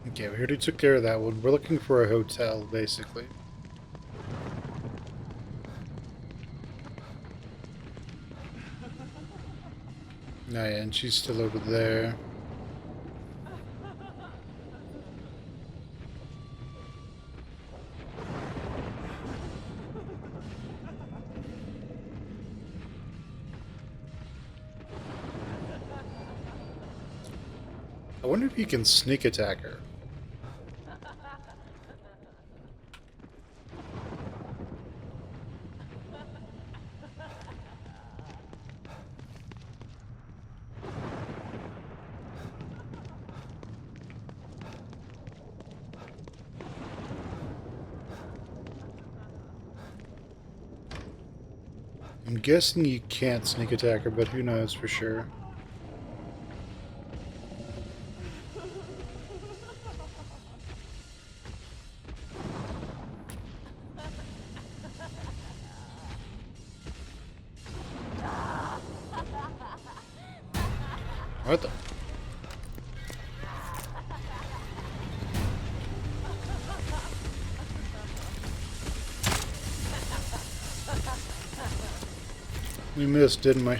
Okay, we already took care of that one. We're looking for a hotel, basically. Oh, yeah, and she's still over there. I wonder if you can sneak attack her. I'm guessing you can't sneak attack her, but who knows for sure. What the? We missed, didn't we?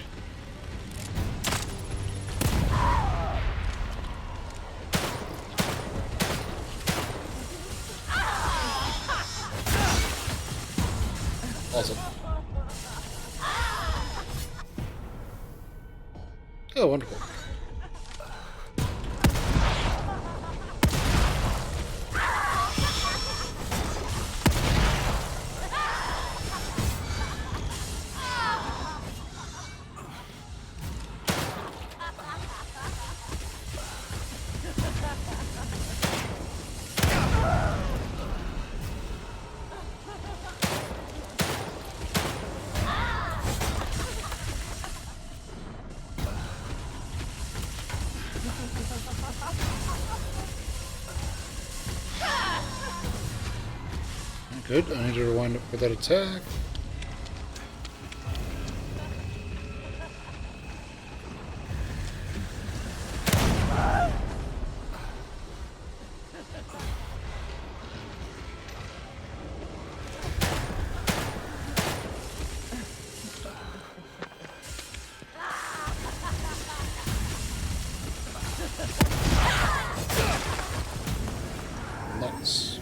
Awesome. Oh, wonderful. Good, I need to rewind it for that attack. Nice.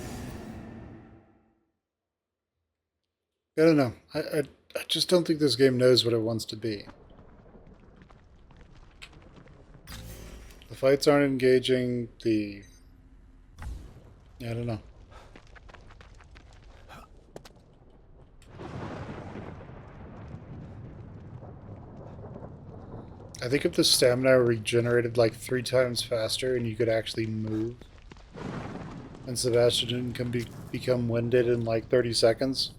I don't know. I just don't think this game knows what it wants to be. The fights aren't engaging. I don't know. I think if the stamina regenerated like 3 times faster and you could actually move, and Sebastian can become winded in like 30 seconds,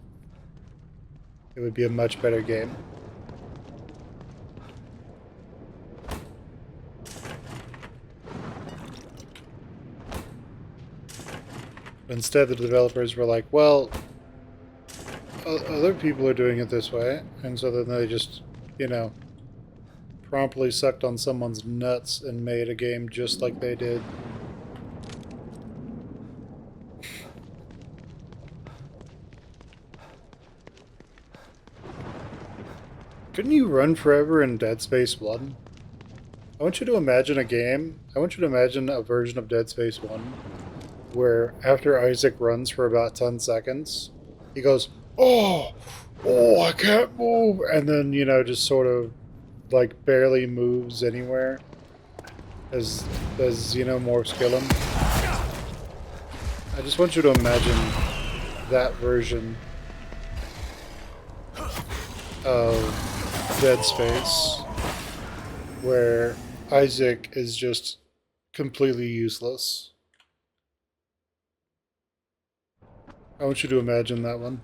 it would be a much better game. But instead, the developers were like, well, other people are doing it this way, and so then they just, you know, promptly sucked on someone's nuts and made a game just like they did. Couldn't you run forever in Dead Space 1? I want you to imagine a game, I want you to imagine a version of Dead Space 1 where after Isaac runs for about 10 seconds, he goes, oh, I can't move, and then, you know, just sort of like barely moves anywhere as you know, more skill him. I just want you to imagine that version of Dead Space where Isaac is just completely useless. I want you to imagine that one.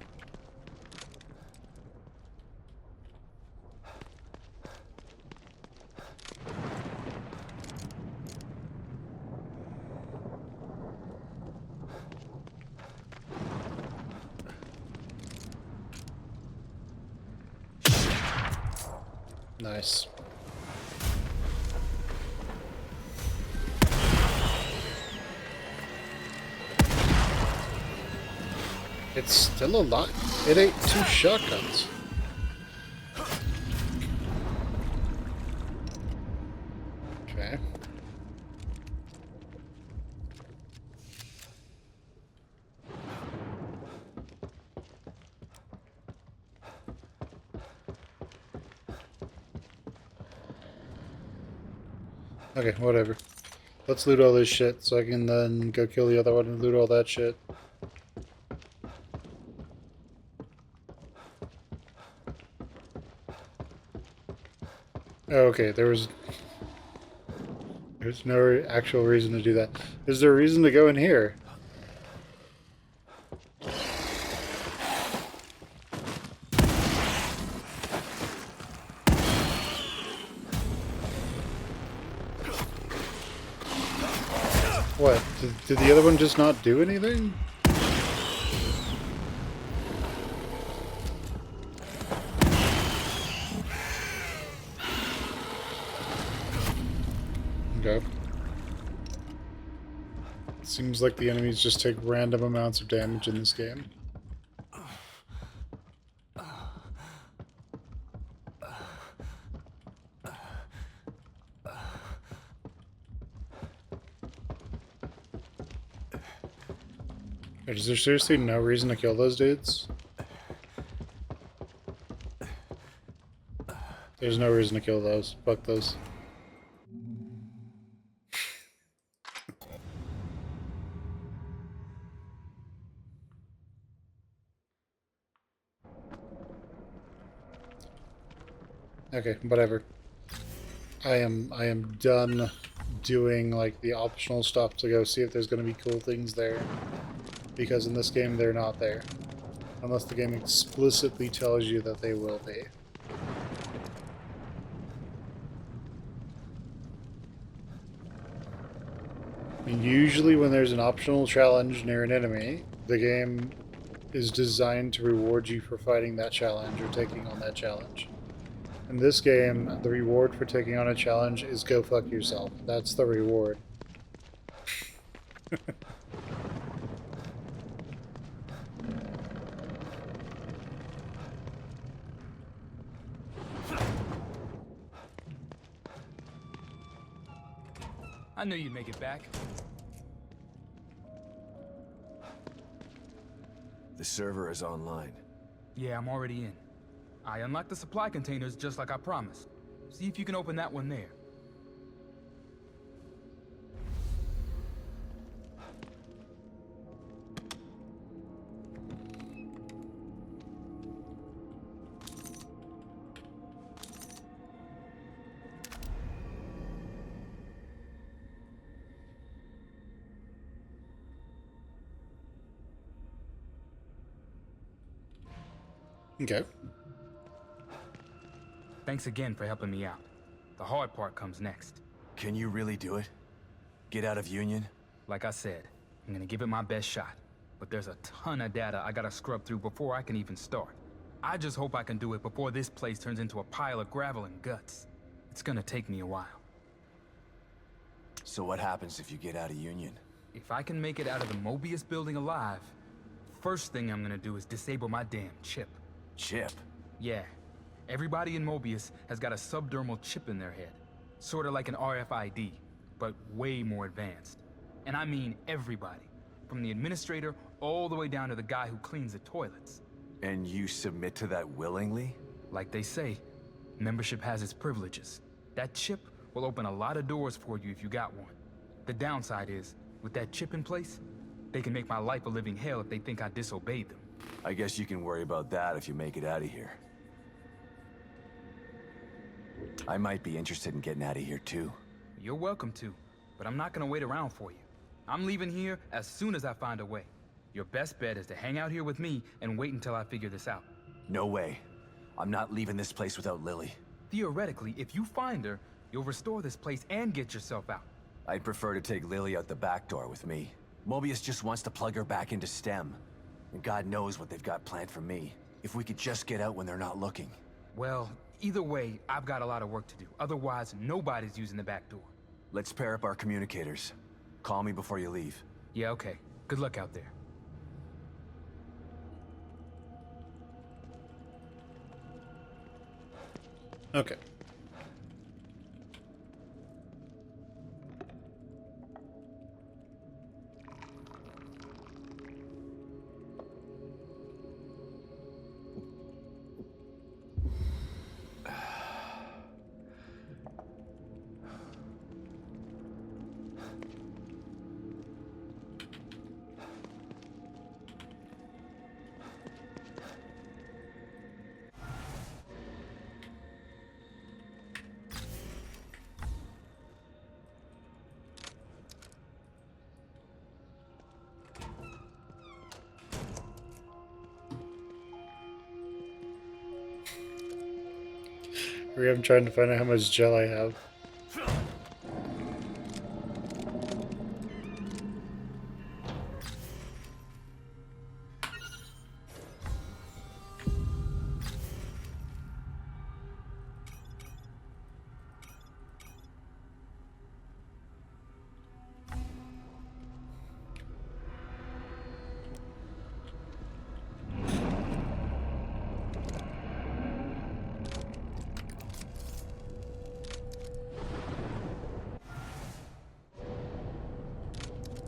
Nice. It's still alive. It ate 2 shotguns. Okay. Okay, whatever. Let's loot all this shit so I can then go kill the other one and loot all that shit. Okay, there's no actual reason to do that. Is there a reason to go in here? What? Did the other one just not do anything? Okay. Seems like the enemies just take random amounts of damage in this game. Is there seriously no reason to kill those dudes? There's no reason to kill those. Fuck those. Okay, whatever. I am done doing like the optional stuff to go see if there's going to be cool things there, because in this game they're not there unless the game explicitly tells you that they will be. And usually when there's an optional challenge near an enemy, the game is designed to reward you for fighting that challenge or taking on that challenge. In this game, the reward for taking on a challenge is go fuck yourself. That's the reward. I knew you'd make it back. The server is online. Yeah, I'm already in. I unlocked the supply containers just like I promised. See if you can open that one there. Okay. Thanks again for helping me out. The hard part comes next. Can you really do it? Get out of Union? Like I said, I'm gonna give it my best shot. But there's a ton of data I gotta scrub through before I can even start. I just hope I can do it before this place turns into a pile of gravel and guts. It's gonna take me a while. So what happens if you get out of Union? If I can make it out of the Mobius building alive, first thing I'm gonna do is disable my damn chip. Chip? Yeah. Everybody in Mobius has got a subdermal chip in their head. Sort of like an RFID, but way more advanced. And I mean everybody. From the administrator all the way down to the guy who cleans the toilets. And you submit to that willingly? Like they say, membership has its privileges. That chip will open a lot of doors for you if you got one. The downside is, with that chip in place, they can make my life a living hell if they think I disobeyed them. I guess you can worry about that if you make it out of here. I might be interested in getting out of here too. You're welcome to, but I'm not gonna wait around for you. I'm leaving here as soon as I find a way. Your best bet is to hang out here with me and wait until I figure this out. No way. I'm not leaving this place without Lily. Theoretically, if you find her, you'll restore this place and get yourself out. I'd prefer to take Lily out the back door with me. Mobius just wants to plug her back into STEM. And God knows what they've got planned for me. If we could just get out when they're not looking. Well, either way, I've got a lot of work to do. Otherwise, nobody's using the back door. Let's pair up our communicators. Call me before you leave. Yeah, okay. Good luck out there. Okay. I'm trying to find out how much gel I have.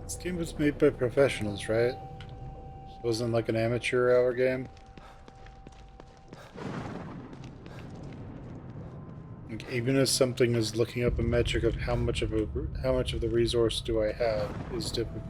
This game was made by professionals, right? It wasn't like an amateur hour game. Like, even if something is looking up a metric of how much of the resource do I have is difficult.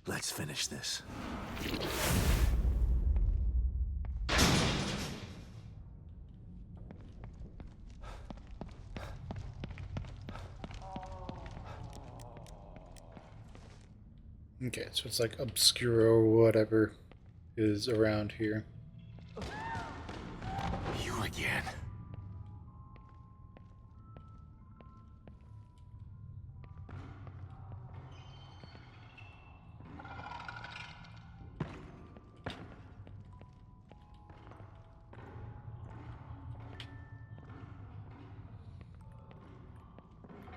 Let's finish this. Okay, so it's like obscure or whatever is around here. You again.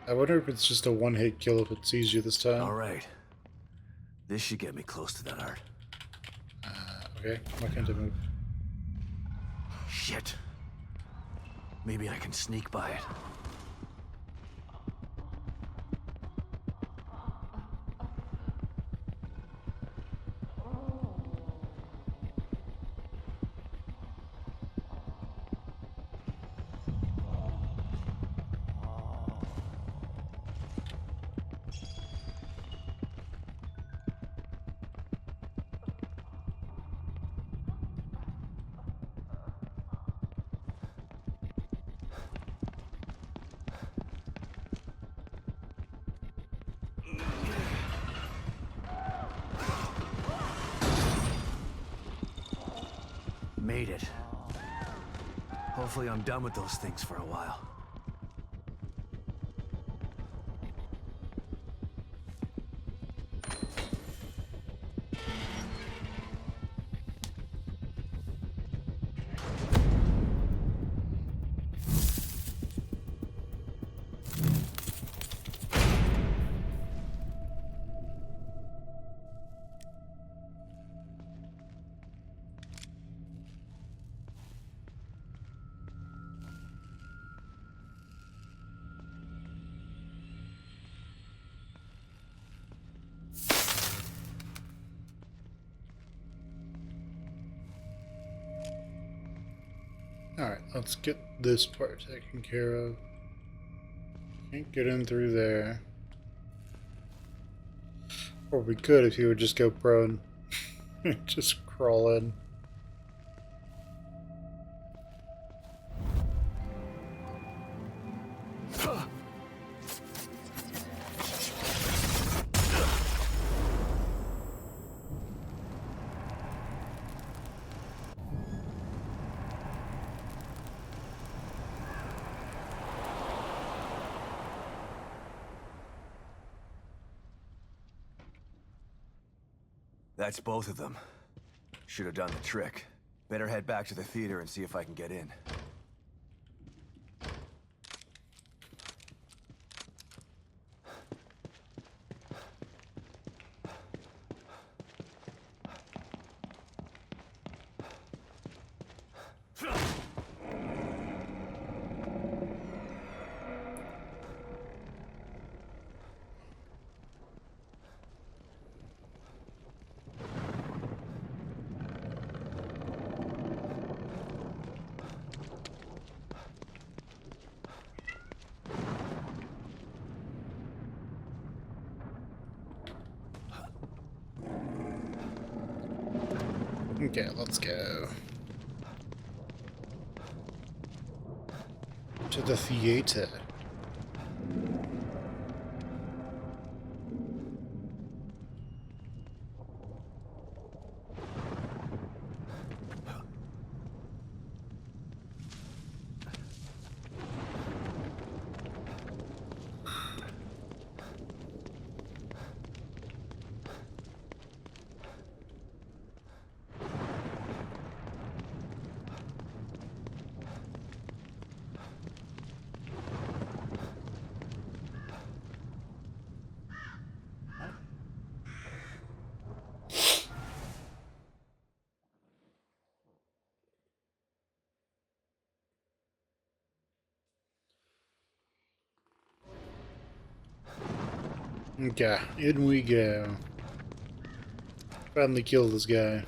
I wonder if it's just a one-hit kill if it sees you this time. All right. This should get me close to that art. Okay, why can't I move? Shit. Maybe I can sneak by it. Made it. Hopefully I'm done with those things for a while. Alright, let's get this part taken care of. Can't get in through there. Or we could if he would just go prone. Just crawl in. That's both of them. Should have done the trick. Better head back to the theater and see if I can get in. Okay, let's go. To the theater. Okay, in we go. Finally kill this guy.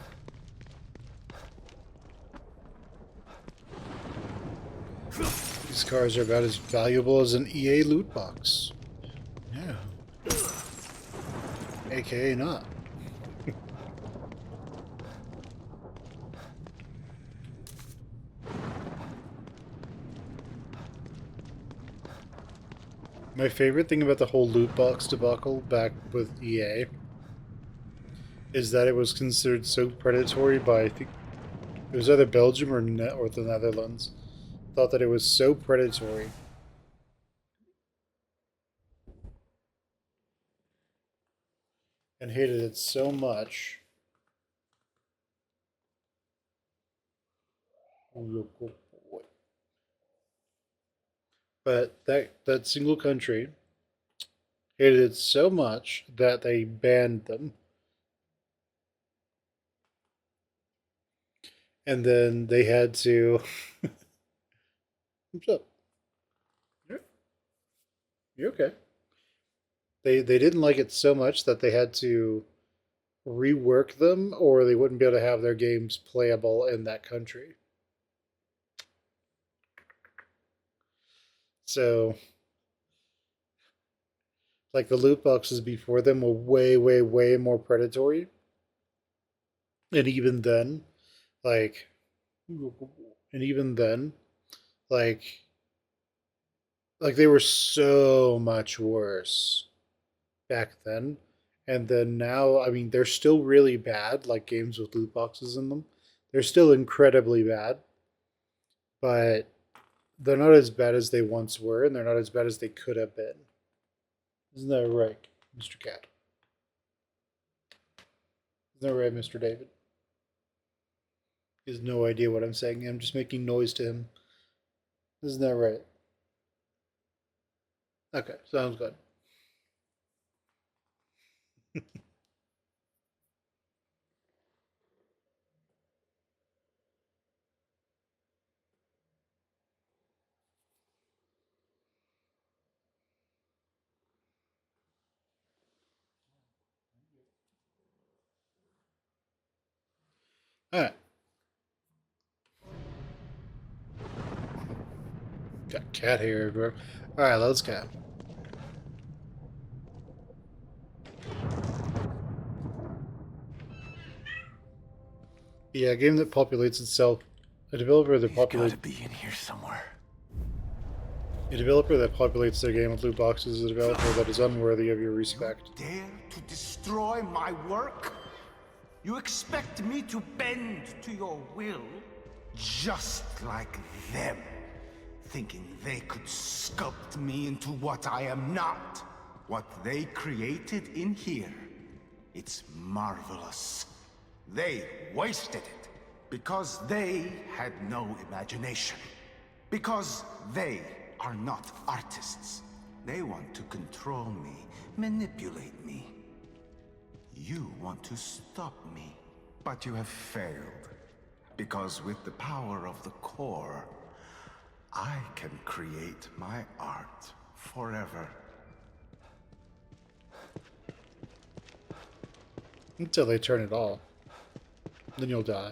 These cars are about as valuable as an EA loot box. Yeah. AKA not. My favorite thing about the whole loot box debacle back with EA is that it was considered so predatory by, I think, it was either Belgium or the Netherlands. Thought that it was so predatory. And hated it so much. But that single country hated it so much that they banned them. And then they had to. What's up? You're okay. They didn't like it so much that they had to rework them, or they wouldn't be able to have their games playable in that country. So, like the loot boxes before them were way, way, way more predatory. And even then, like, and even then, like, like they were so much worse back then. And then now, I mean, they're still really bad, like games with loot boxes in them. They're still incredibly bad, but they're not as bad as they once were, and they're not as bad as they could have been. Isn't that right, Mr. Cat? Isn't that right, Mr. David? He has no idea what I'm saying. I'm just making noise to him. Isn't that right? Okay, sounds good. All right. Got cat hair everywhere. All right, let's go. Yeah, a game that populates itself. A developer that He's got populates to be in here somewhere. a developer that populates their game with loot boxes is a developer that is unworthy of your respect. You dare to destroy my work? You expect me to bend to your will? Just like them, thinking they could sculpt me into what I am not. What they created in here, it's marvelous. They wasted it because they had no imagination. Because they are not artists. They want to control me, manipulate me. You want to stop me, but you have failed. Because with the power of the core, I can create my art forever. Until they turn it off. Then you'll die.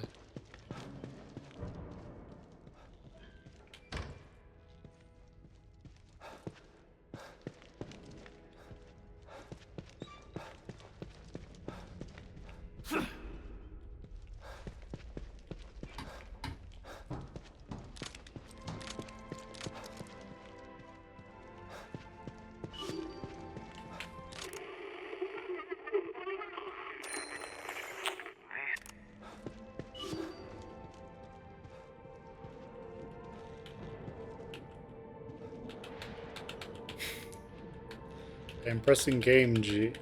I'm pressing game G.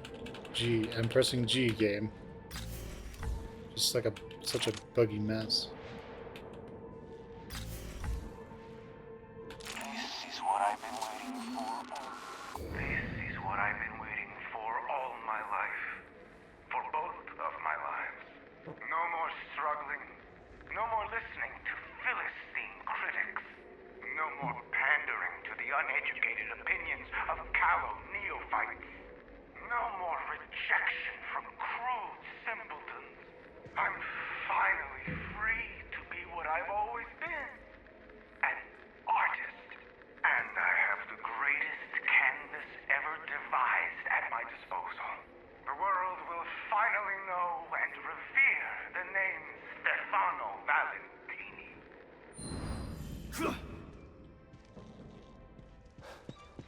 I'm pressing G game. Just like such a buggy mess. This is what I've been waiting for. This is what I've been waiting for all my life. For both of my lives. No more struggling. No more listening to Philistine critics. No more pandering to the uneducated opinions of callow neophytes. No more rejection from crude simpletons. I'm finally free to be what I've always been. An artist. And I have the greatest canvas ever devised at my disposal. The world will finally know and revere the name Stefano Valentini.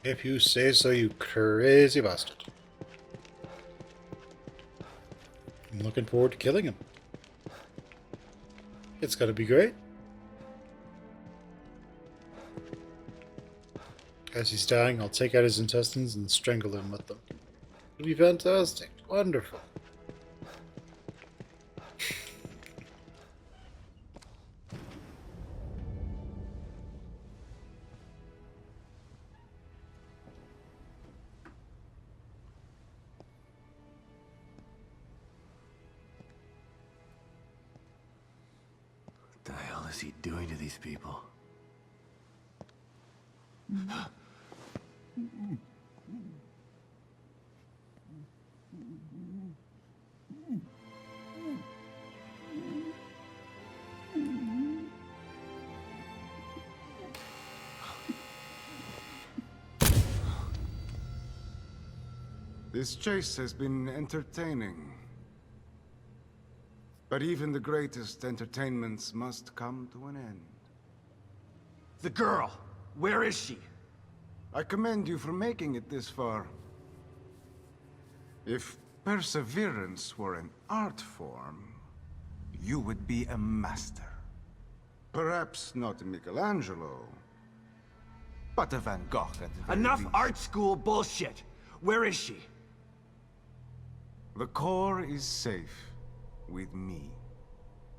If you say so, you crazy bastard. I'm looking forward to killing him. It's gonna be great. As he's dying, I'll take out his intestines and strangle him with them. It'll be fantastic. Wonderful. What the hell is he doing to these people? This chase has been entertaining. But even the greatest entertainments must come to an end. The girl! Where is she? I commend you for making it this far. If perseverance were an art form, you would be a master. Perhaps not Michelangelo, but a Van Gogh at the very Enough least. art school bullshit! Where is she? The core is safe with me.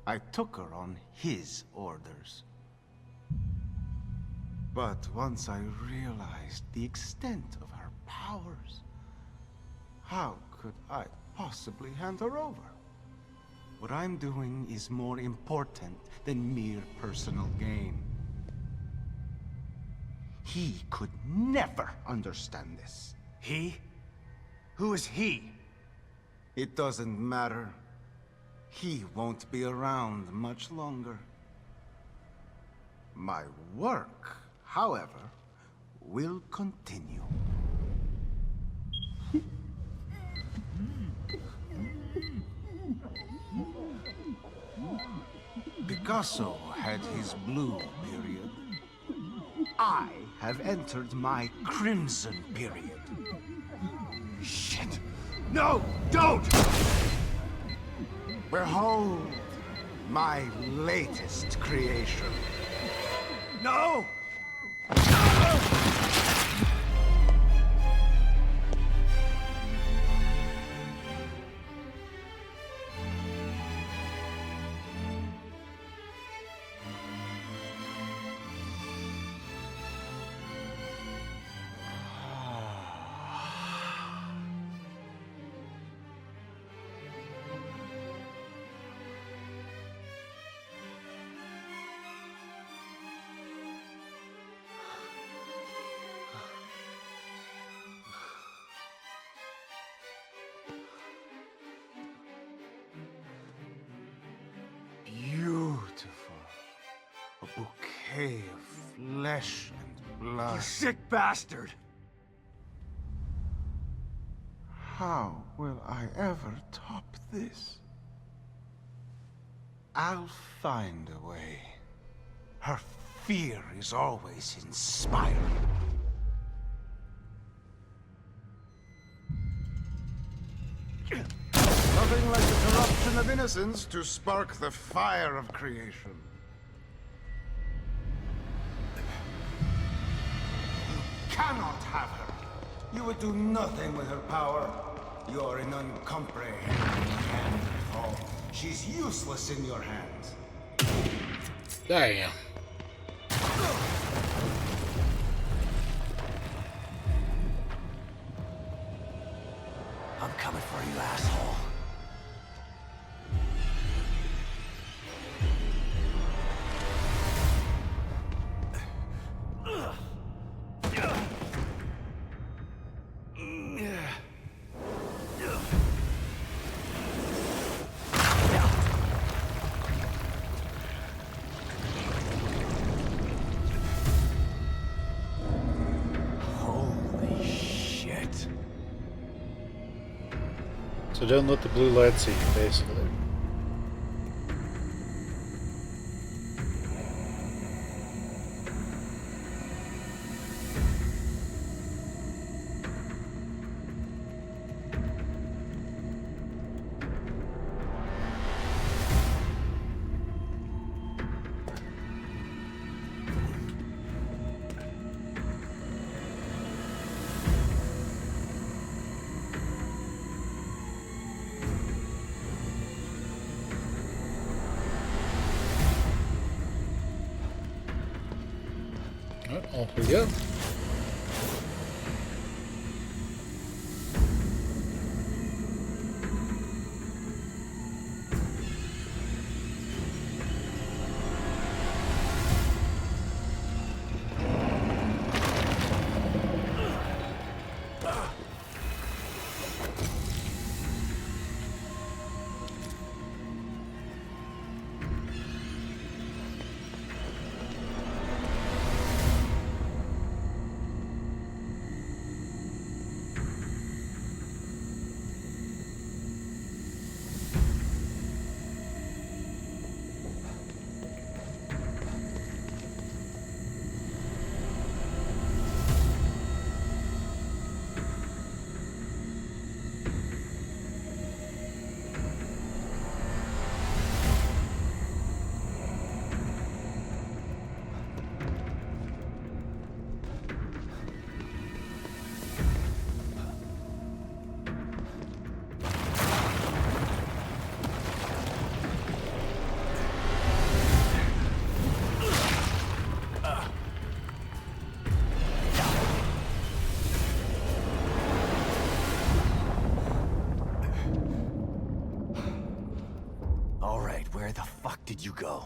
I took her on his orders. But once I realized the extent of her powers, how could I possibly hand her over? What I'm doing is more important than mere personal gain. He could never understand this. He? Who is he? It doesn't matter. He won't be around much longer. My work, however, will continue. Picasso had his blue period, I have entered my crimson period. Shit! No! Don't! Behold my latest creation. No! Beautiful. A bouquet of flesh and blood. You sick bastard! How will I ever top this? I'll find a way. Her fear is always inspiring. Nothing like the corruption of innocence to spark the fire of creation. You cannot have her. You would do nothing with her power. You are an uncomprehending handful. She's useless in your hands. Damn. I'm coming for you, asshole. Holy shit. So don't let the blue light see you, basically. Oh, off we go. All right, where the fuck did you go?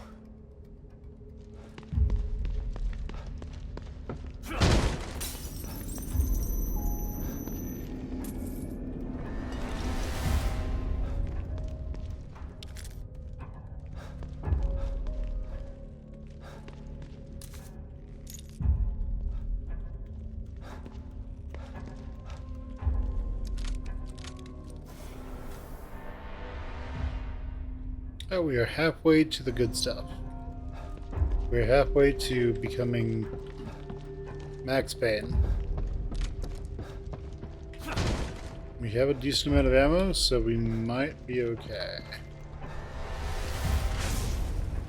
Oh, we are halfway to the good stuff. We're halfway to becoming Max Payne. We have a decent amount of ammo, so we might be okay.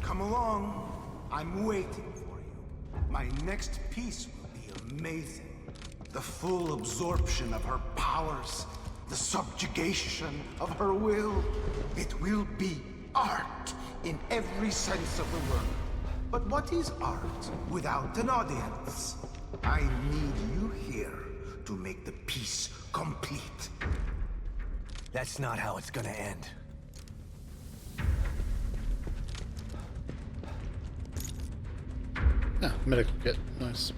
Come along. I'm waiting for you. My next piece will be amazing. The full absorption of her powers, the subjugation of her will. It will be art in every sense of the word. But what is art without an audience? I need you here to make the piece complete. That's not how it's gonna end. Ah, medical kit. Nice.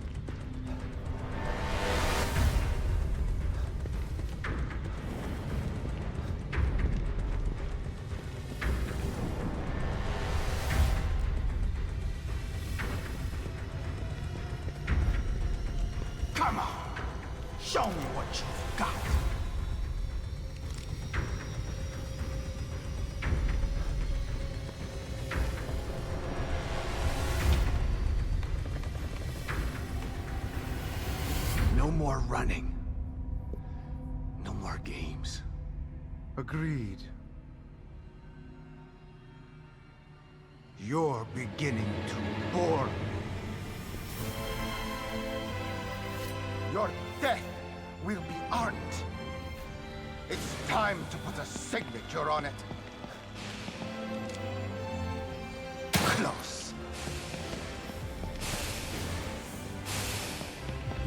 Come on. Show me what you've got. No more running. No more games. Agreed. You're beginning to bore me. Your death will be art. It's time to put a signature on it. Close.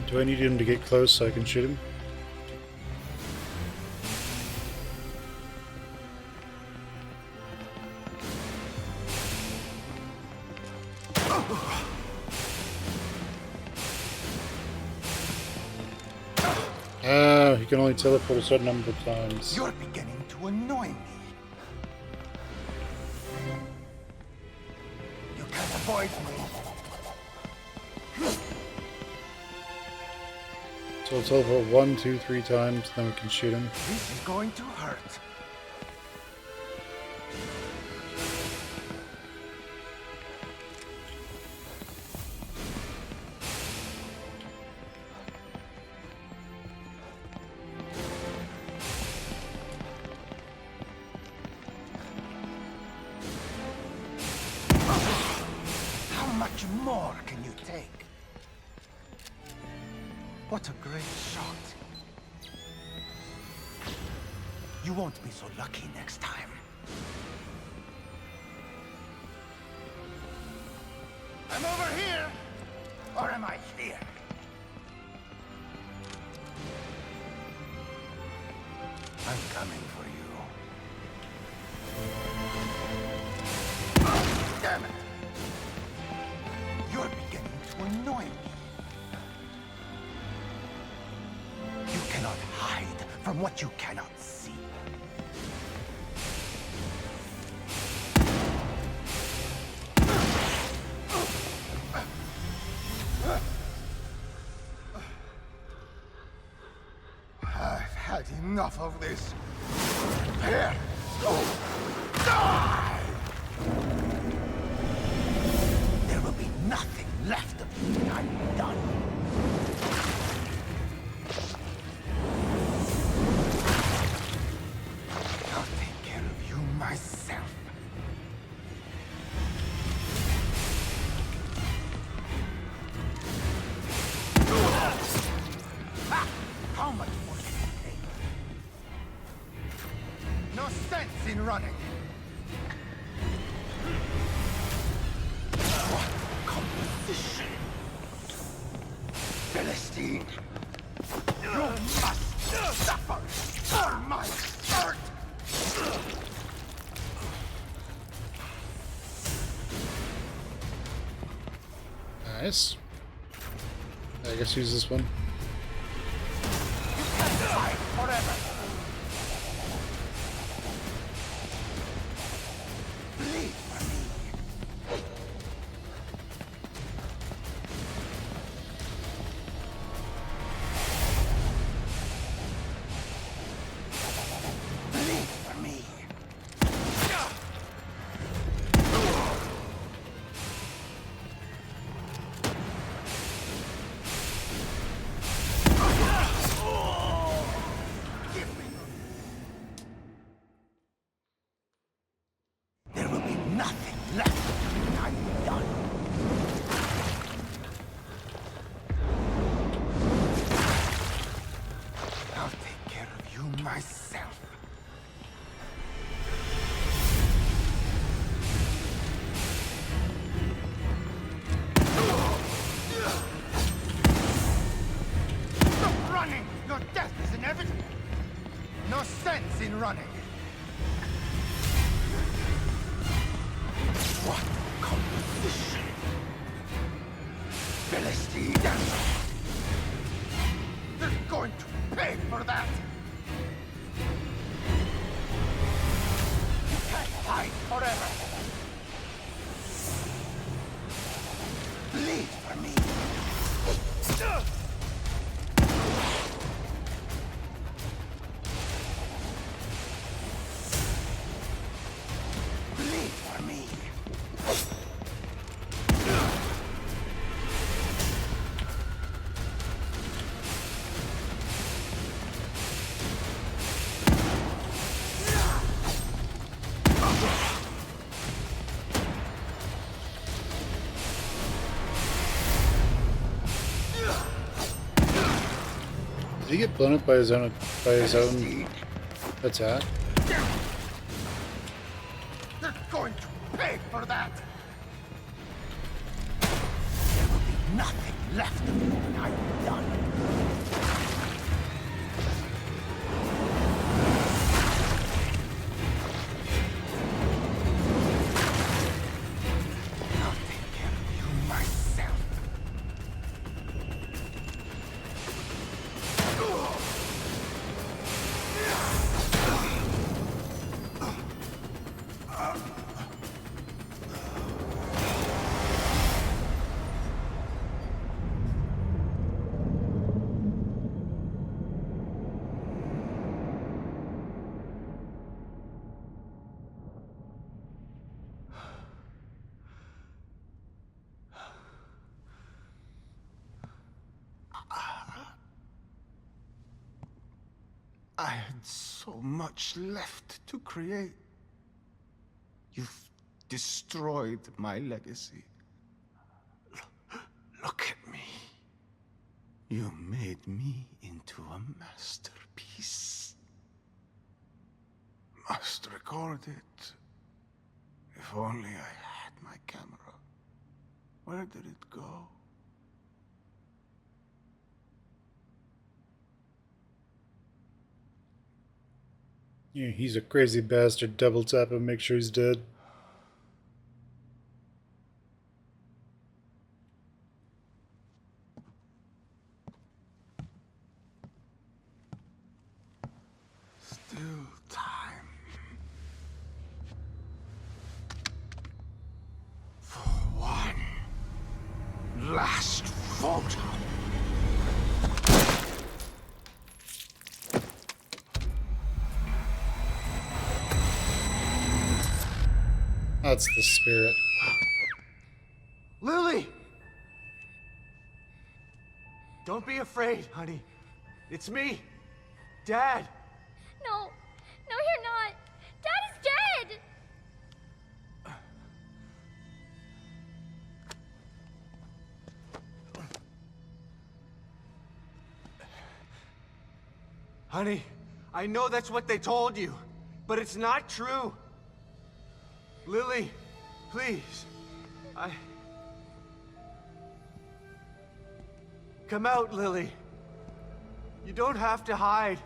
Do I need him to get close so I can shoot him? Ah, he can only teleport a certain number of times. You're beginning to annoy me. You can't avoid me. So I'll teleport 1, 2, 3 times, then we can shoot him. This is going to hurt. How much more can you take? What a great shot. You won't be so lucky next time. I'm over here! Or am I here? I'm coming for you. Damn it! You're beginning to annoy me. You cannot hide from what you cannot see. I've had enough of this. Here, go. Die! There will be nothing left of me. I'm done. I'll take care of you myself. How much more can you take? No sense in running. What composition? Philistine! You must suffer for my art! Nice. I guess use this one. Fight forever! Bleed for me! Bleed for me! running! Your death is inevitable! No sense in running! What composition! Philistines! They're going to pay for that! You can't hide forever! Bleed for me! Bleed for me! Did he get blown up by his own attack? They're going to pay for that! There will be nothing left of you when I'm done. I'll take care of you myself. I had so much left to create. You've destroyed my legacy. Look at me. You made me into a masterpiece. Must record it. If only I had my camera. Where did it go? Yeah, he's a crazy bastard. Double tap him, make sure he's dead. Still time. For one last photo. That's the spirit. Lily! Don't be afraid, honey. It's me, Dad. No, no, you're not. Dad is dead. Honey, I know that's what they told you, but it's not true. Lily, please. Come out, Lily. You don't have to hide.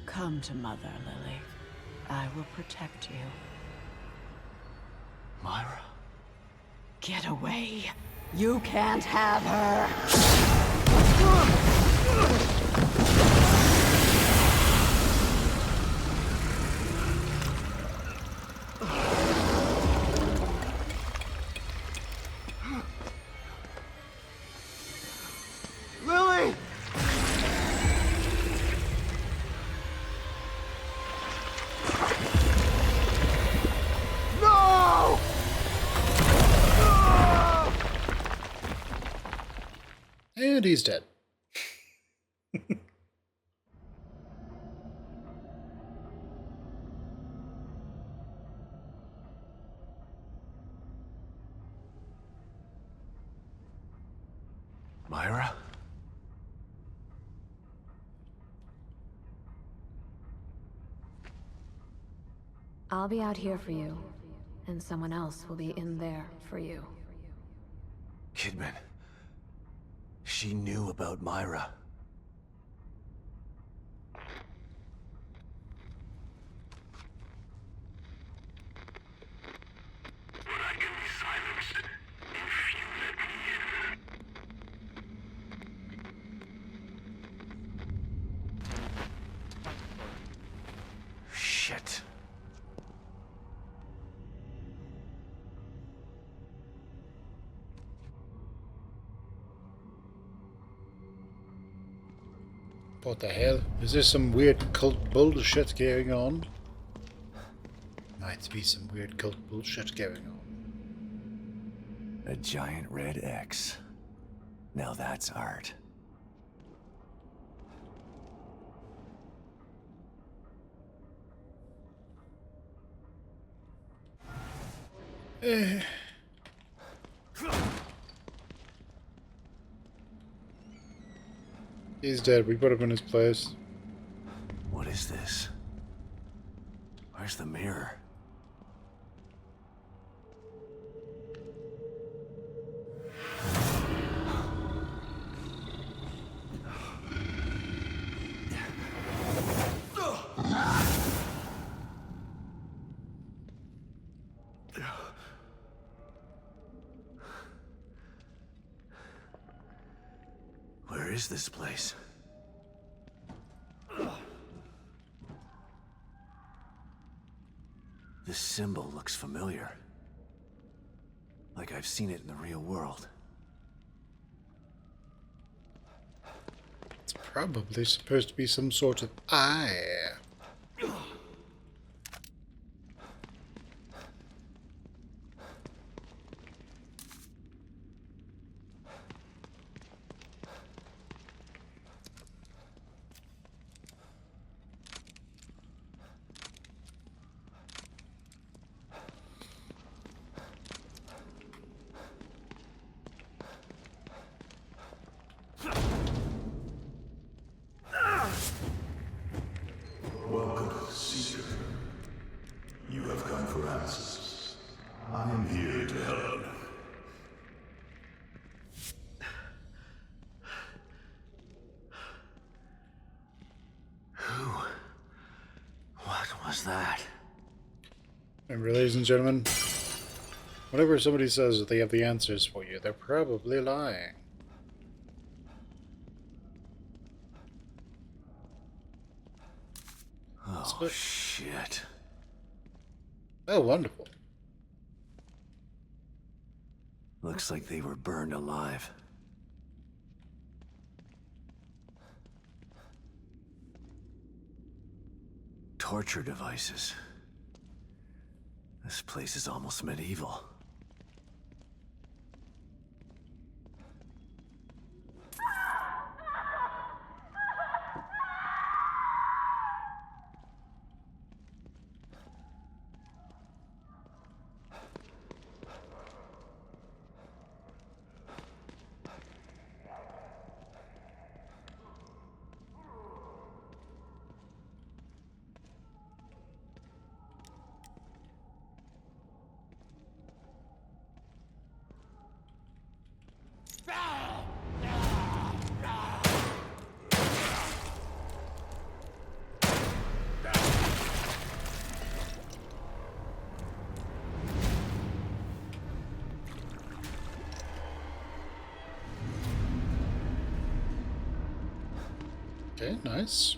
Come to Mother, Lily. I will protect you. Myra? Get away. You can't have her. Lily! No! And he's dead. Myra? I'll be out here for you, and someone else will be in there for you. Kidman. She knew about Myra. Shit. What the hell? Is there some weird cult bullshit going on? Might be some weird cult bullshit going on. A giant red X. Now that's art. He's dead. We put him in his place. What is this? Where's the mirror? Where is this place? This symbol looks familiar. Like I've seen it in the real world. It's probably supposed to be some sort of eye. Welcome, Seeker. You have come for answers. I am here to help. Who? What was that? Remember, ladies and gentlemen, whenever somebody says that they have the answers for you, they're probably lying. Oh, shit. Oh, wonderful. Looks like they were burned alive. Torture devices. This place is almost medieval. Okay, nice.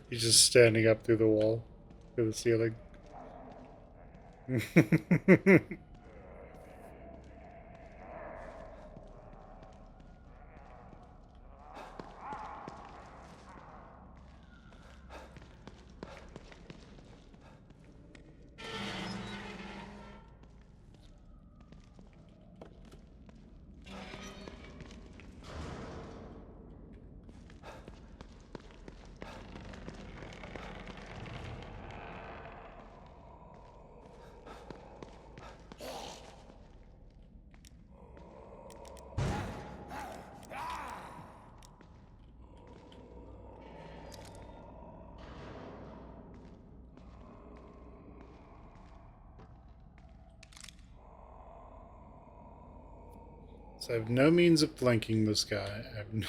He's just standing up through the wall, through the ceiling. So I have no means of flanking this guy. I have no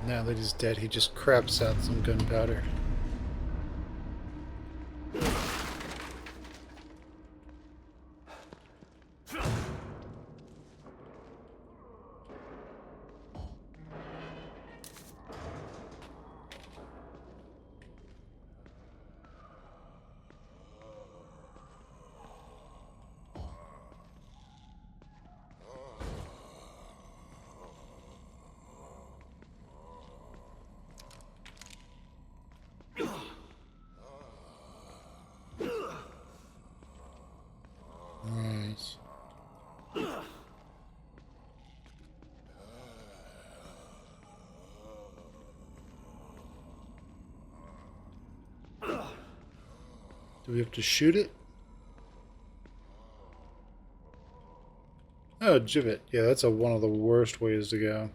Now that he's dead, he just craps out some gunpowder. Nice. Do we have to shoot it? Oh, gibbet. Yeah, that's one of the worst ways to go.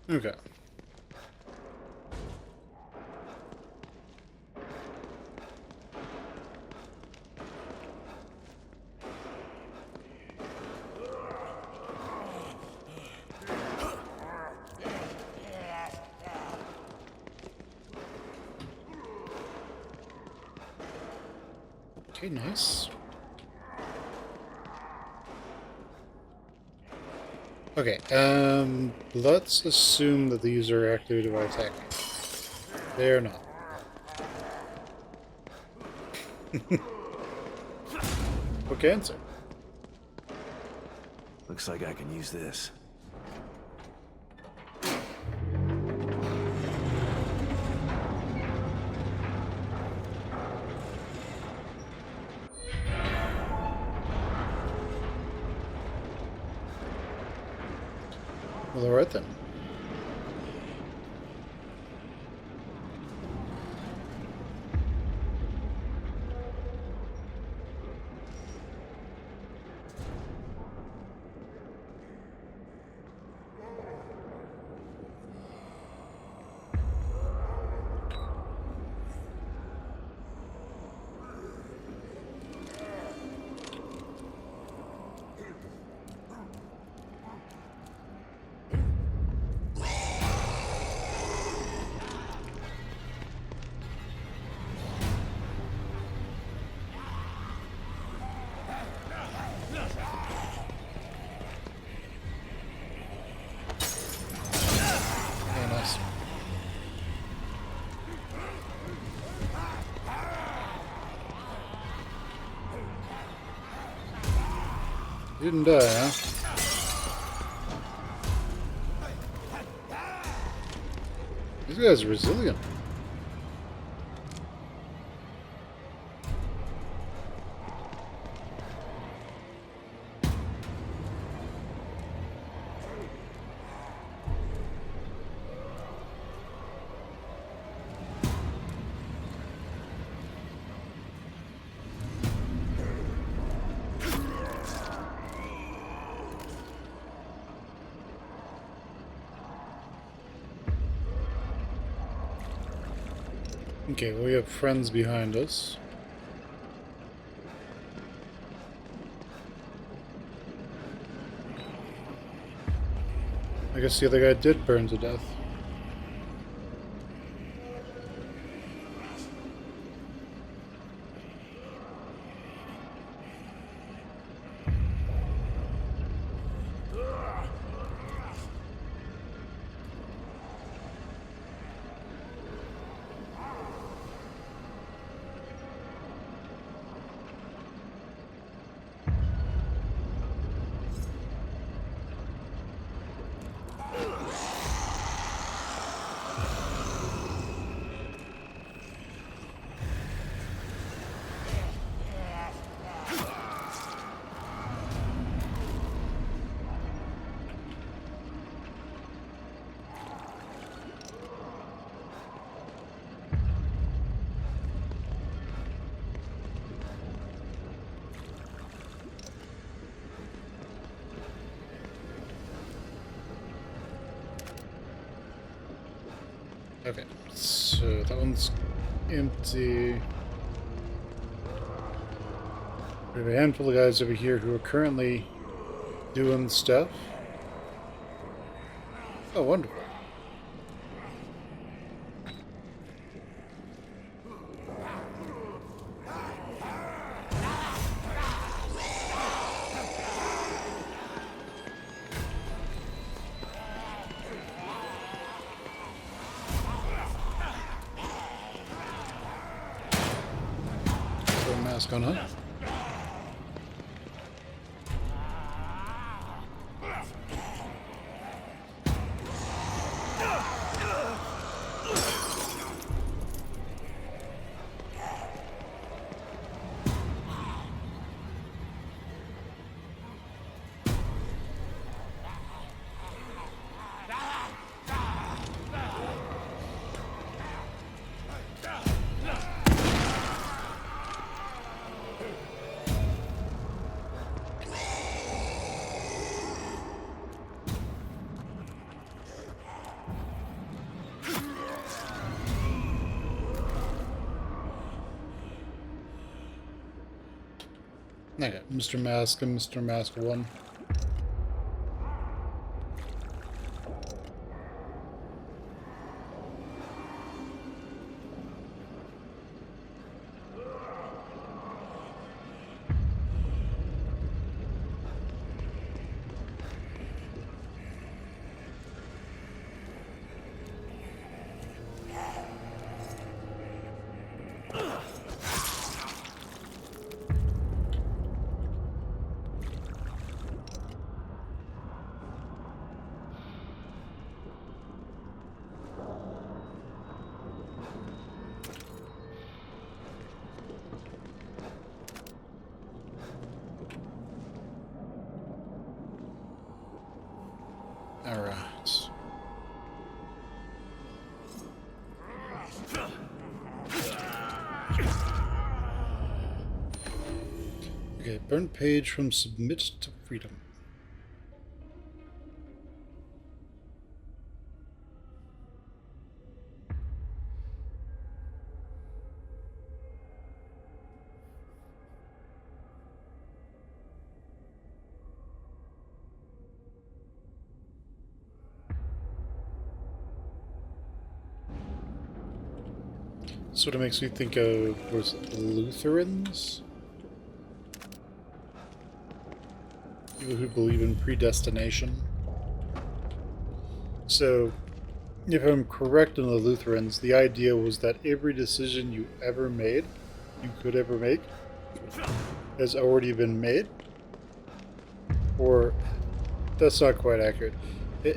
Okay. Okay, nice. Okay, let's assume that these are activated by attacking. They're not. Okay, answer. Looks like I can use this. Well, alright then. Yeah, nice. You didn't die, huh? These guys are resilient. Okay, well, we have friends behind us. I guess the other guy did burn to death. Okay, so that one's empty. We have a handful of guys over here who are currently doing stuff. Oh, wonderful. Throw a mask on, huh? Okay, Mr. Mask and Mr. Mask 1. Alright. Okay, burnt page from Submit to Freedom. Sort of makes me think of, was it Lutherans? People who believe in predestination. So, if I'm correct in the Lutherans, the idea was that every decision you ever made, you could ever make, has already been made. Or, that's not quite accurate.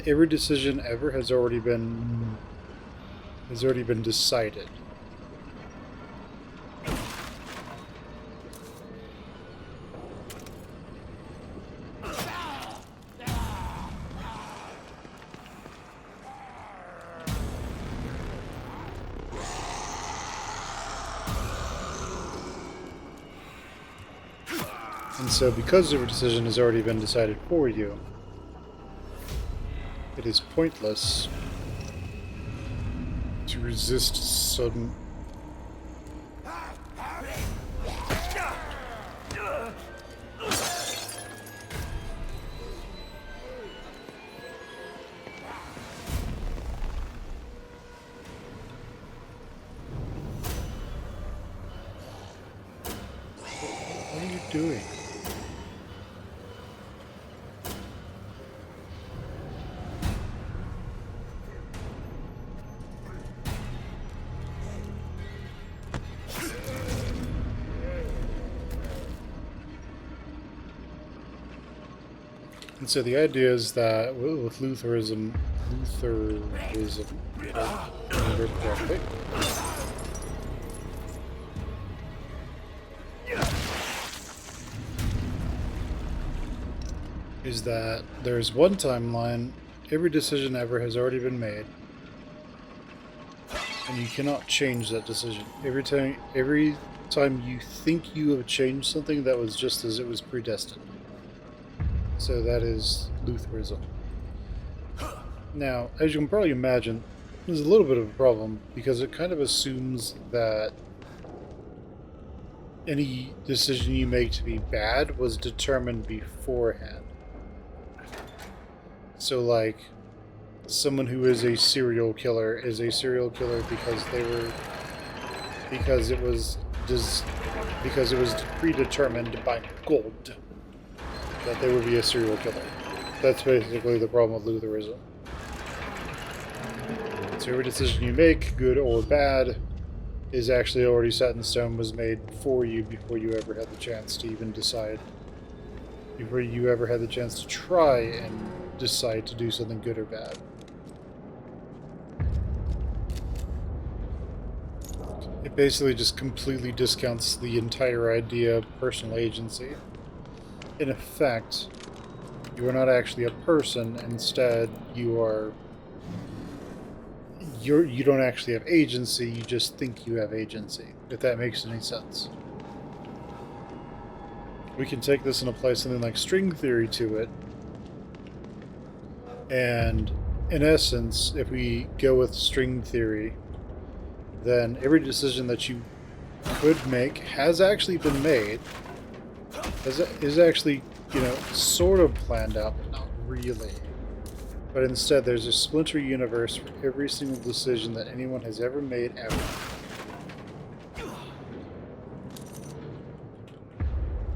Every decision ever has already been decided. And so, because every decision has already been decided for you, it is pointless to resist sudden. doing? And so the idea is that with Lutheranism, if I remember correctly, is that there's one timeline, every decision ever has already been made, and you cannot change that decision. Every time you think you have changed something, that was just as it was predestined. So that is Lutheranism. Now, as you can probably imagine, there's a little bit of a problem because it kind of assumes that any decision you make to be bad was determined beforehand. So, like, someone who is a serial killer is a serial killer because it was predetermined by God that they would be a serial killer. That's basically the problem with Lutheranism. So every decision you make, good or bad, is actually already set in stone, was made for you before you ever had the chance to even decide. Before you ever had the chance to try and decide to do something good or bad. It basically just completely discounts the entire idea of personal agency. In effect, you are not actually a person. Instead, you don't actually have agency. You just think you have agency. If that makes any sense. We can take this and apply something like string theory to it. And in essence, if we go with string theory, then every decision that you could make has actually been made. Is actually, sort of planned out, but not really. But instead, there's a splinter universe for every single decision that anyone has ever made ever.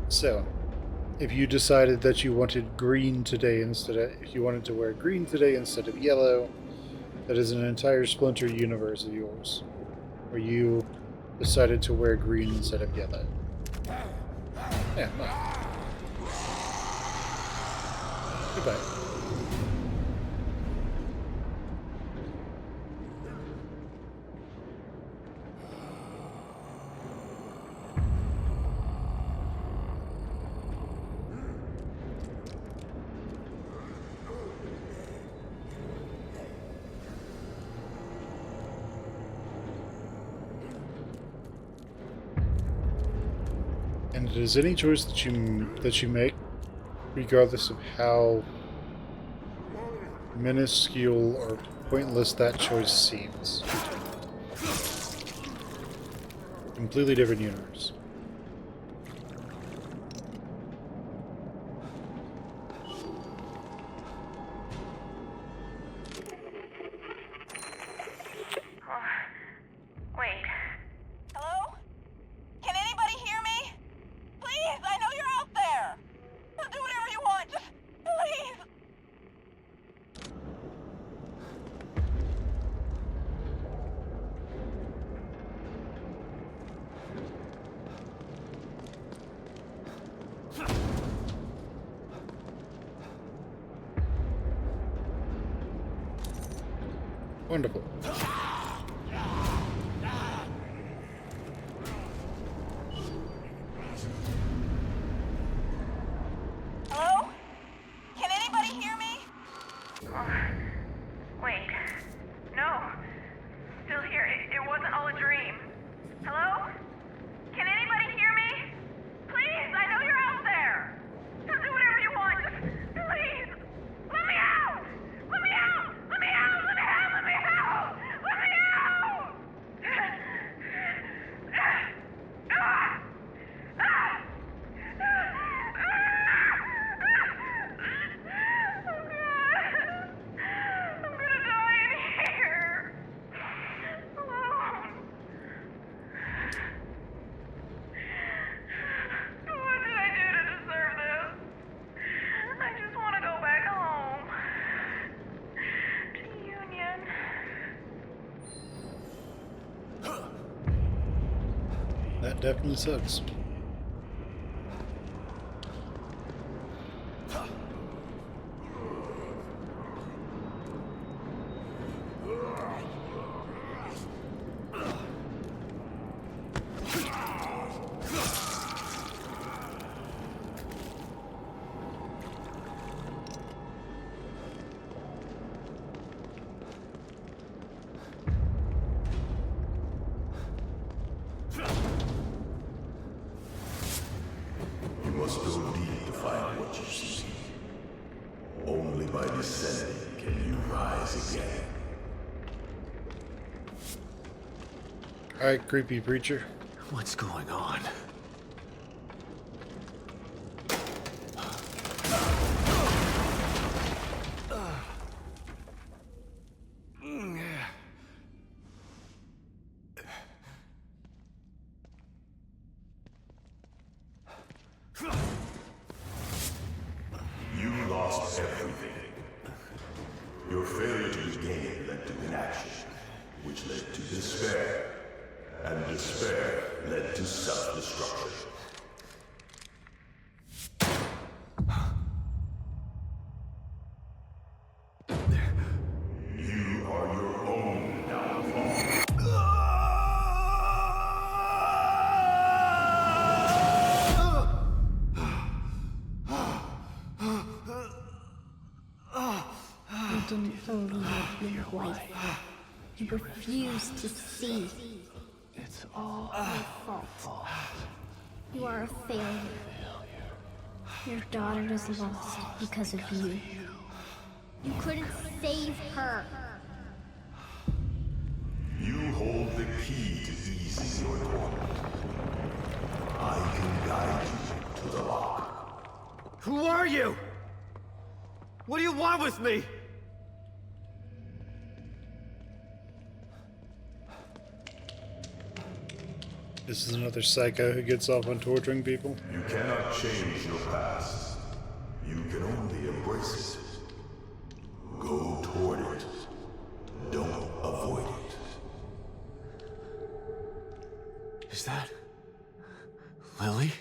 So, if you decided that you wanted green today if you wanted to wear green today instead of yellow, that is an entire splinter universe of yours, where you decided to wear green instead of yellow. Yeah, no. Goodbye. And it is any choice that you make, regardless of how minuscule or pointless that choice seems. Completely different universe. Wait. Hello? Can anybody hear me? Please, I know you're out there. I'll do whatever you want. Just please. Wonderful. Hello? Can anybody hear me? Wait. No. Still here. It wasn't all a dream. Hello? Can anybody hear me? Please, I know you're out there. I'll do whatever you want. Just please. Let me out! Let me out! Let me out! Let me out! Let me out! Let me definitely sucks. You must go deep to find what you seek. Only by descending can you rise again. Alright, creepy preacher. What's going on? You lost everything. Your failure to gain led to inaction, which led to despair. And despair led to self-destruction. You are your own downfall. You didn't believe your wife. You refused to see. It's all Your fault. You are a failure. Your daughter is lost because of you. You couldn't save her. You hold the key to easing your torment. I can guide you to the lock. Who are you? What do you want with me? This is another psycho who gets off on torturing people. You cannot change your past. You can only embrace it. Go toward it. Don't avoid it. Is that Lily?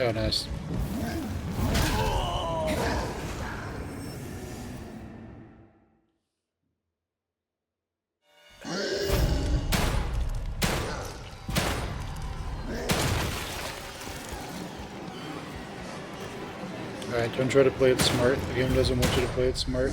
Oh, nice. Alright, don't try to play it smart. The game doesn't want you to play it smart.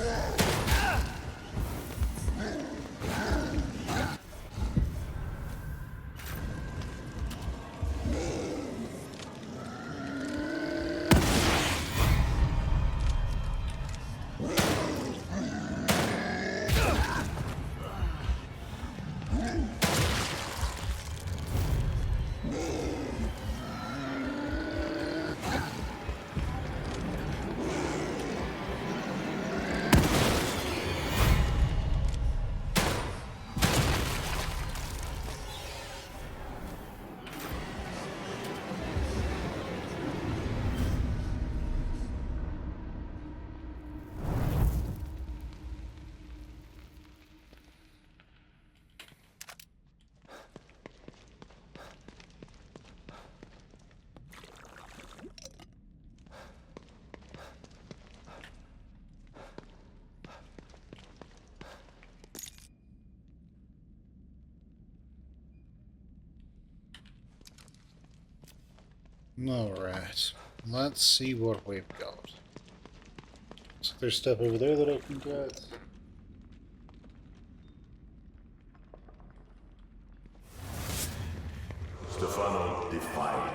Alright. Let's see what we've got. So there's stuff over there that I can get. Stefano defied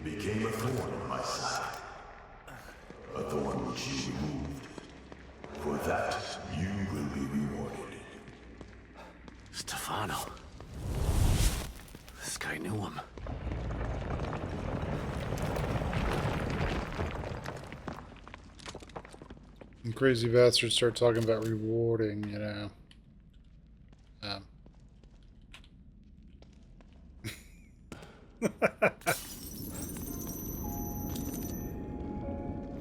me, became a thorn in my side. A thorn which you removed. For that, you will be rewarded. Stefano. This guy knew him. And crazy bastards start talking about rewarding, you know.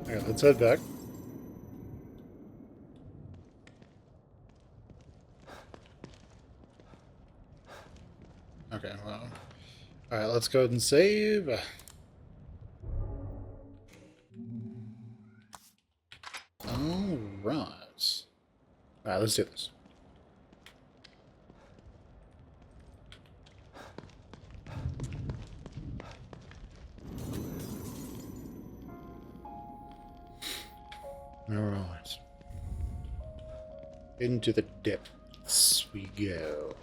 Okay, let's head back. Okay, well. Alright, let's go ahead and save. Alright. Alright, let's do this. Alright. Into the depths we go.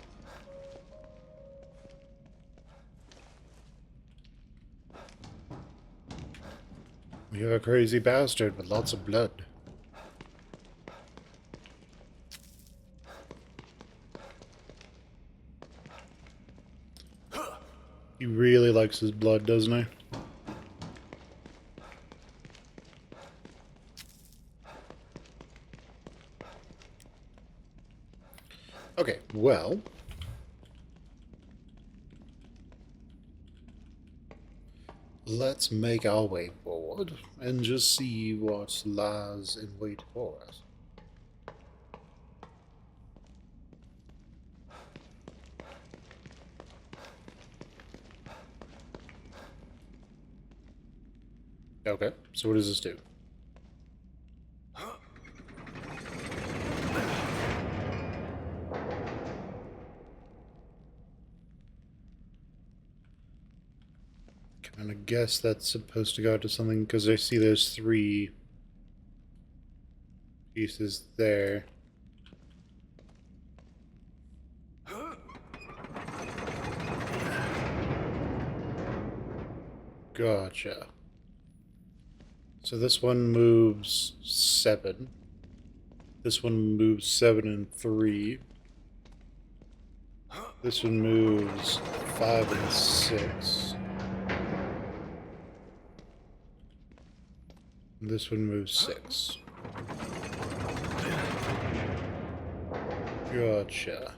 We have a crazy bastard with lots of blood. He really likes his blood, doesn't he? Okay, well. Let's make our way forward and just see what lies in wait for us. Okay, so what does this do? And I guess that's supposed to go to something because I see there's 3 pieces there. Gotcha. So this one moves 7. This one moves 7 and 3. This one moves 5 and 6. This one moves 6. Gotcha.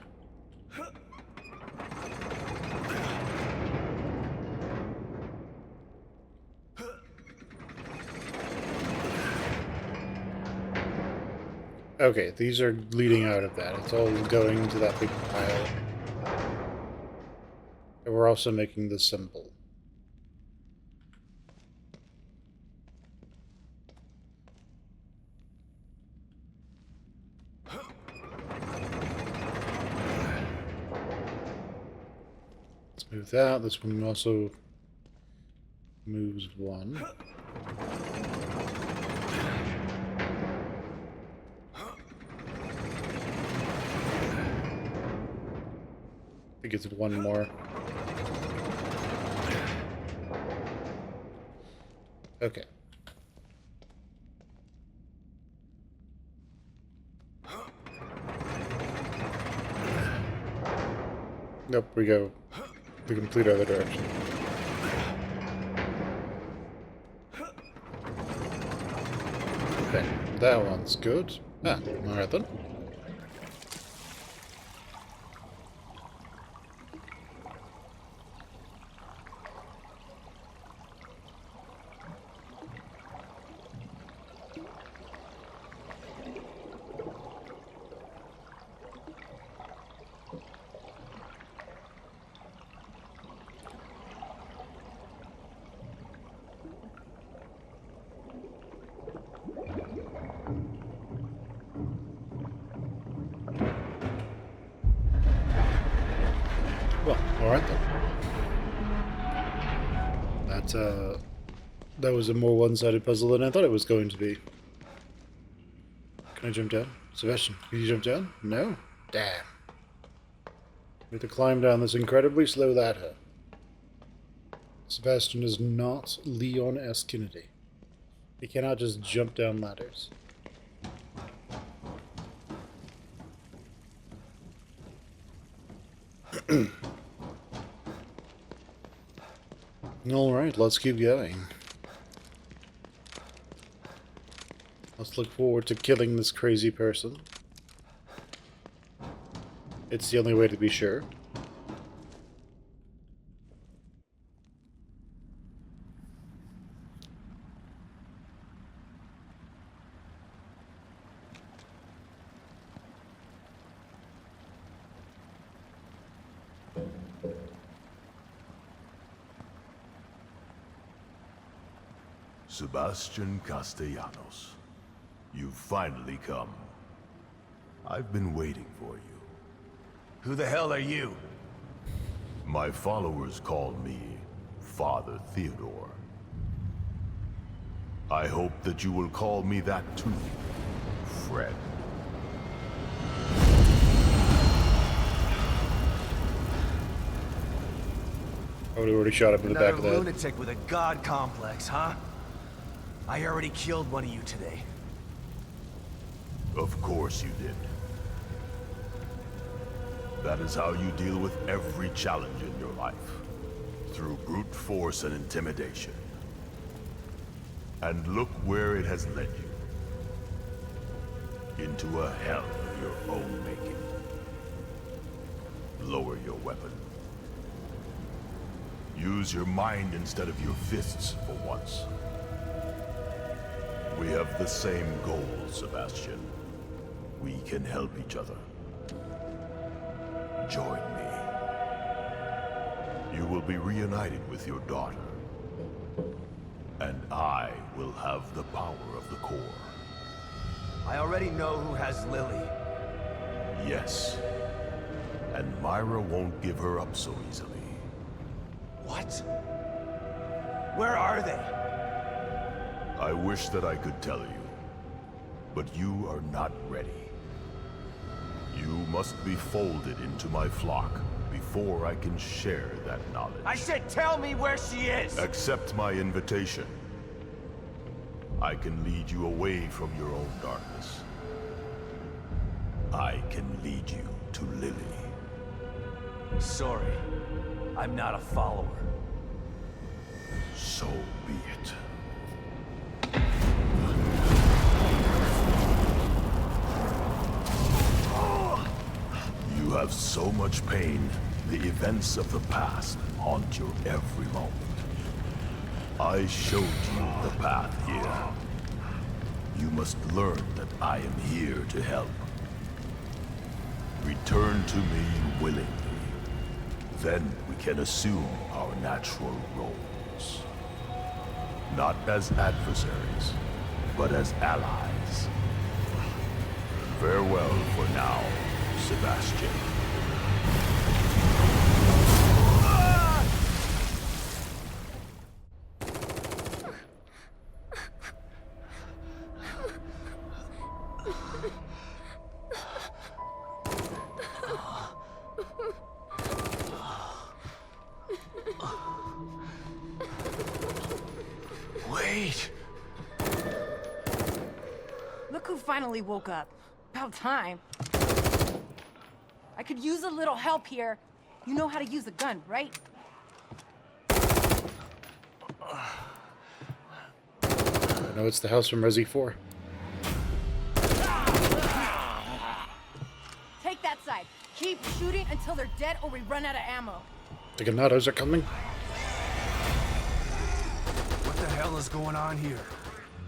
Okay, these are leading out of that. It's all going into that big pile. And we're also making the symbol. Let's move that. This one also moves 1. I think it's 1 more. Okay. Nope, we go the complete other direction. Okay, that one's good. Ah, alright then. Well, alright then. That was a more one-sided puzzle than I thought it was going to be. Can I jump down? Sebastian, can you jump down? No? Damn. We have to climb down this incredibly slow ladder. Sebastian is not Leon S. Kennedy. He cannot just jump down ladders. Alright, let's keep going. Let's look forward to killing this crazy person. It's the only way to be sure. Sebastian Castellanos, you've finally come. I've been waiting for you. Who the hell are you? My followers call me Father Theodore. I hope that you will call me that too, Fred. I would have already shot him in the back of the Another head. lunatic with a god complex, huh? I already killed one of you today. Of course you did. That is how you deal with every challenge in your life. Through brute force and intimidation. And look where it has led you. Into a hell of your own making. Lower your weapon. Use your mind instead of your fists for once. We have the same goal, Sebastian. We can help each other. Join me. You will be reunited with your daughter. And I will have the power of the core. I already know who has Lily. Yes. And Myra won't give her up so easily. What? Where are they? I wish that I could tell you, but you are not ready. You must be folded into my flock before I can share that knowledge. I said tell me where she is! Accept my invitation. I can lead you away from your own darkness. I can lead you to Lily. Sorry, I'm not a follower. So be it. You have so much pain, the events of the past haunt your every moment. I showed you the path here. You must learn that I am here to help. Return to me willingly. Then we can assume our natural roles. Not as adversaries, but as allies. Farewell for now, Sebastian. Wait! Look who finally woke up. About time. I could use a little help here. You know how to use a gun, right? No, it's the house from Resi 4. Take that side. Keep shooting until they're dead or we run out of ammo. The Ganados are coming. What the hell is going on here?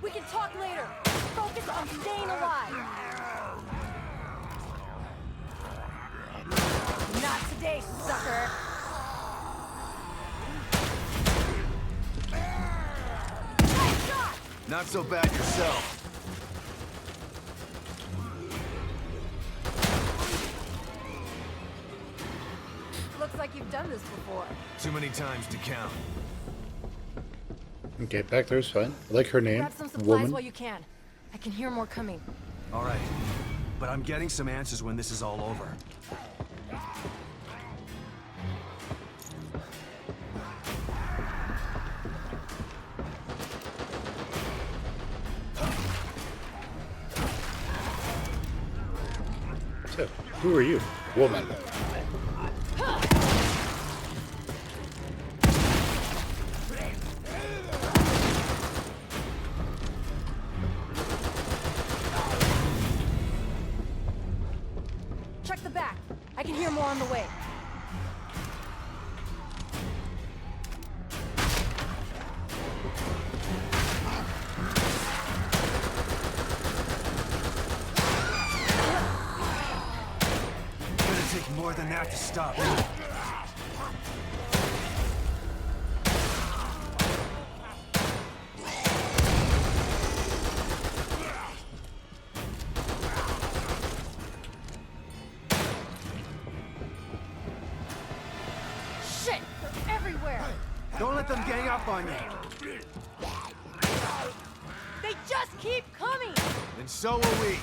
We can talk later. Focus on staying alive. Not today, sucker. Nice shot! Not so bad yourself. Looks like you've done this before. Too many times to count. Okay, back there's fine. I like her name. Grab some supplies Woman. while you can. I can hear more coming. All right, but I'm getting some answers when this is all over. So, who are you? Woman. Check the back. I can hear more on the way. Gonna take more than that to stop. Shit! They're everywhere! Don't let them gang up on you. They just keep coming! And so will we.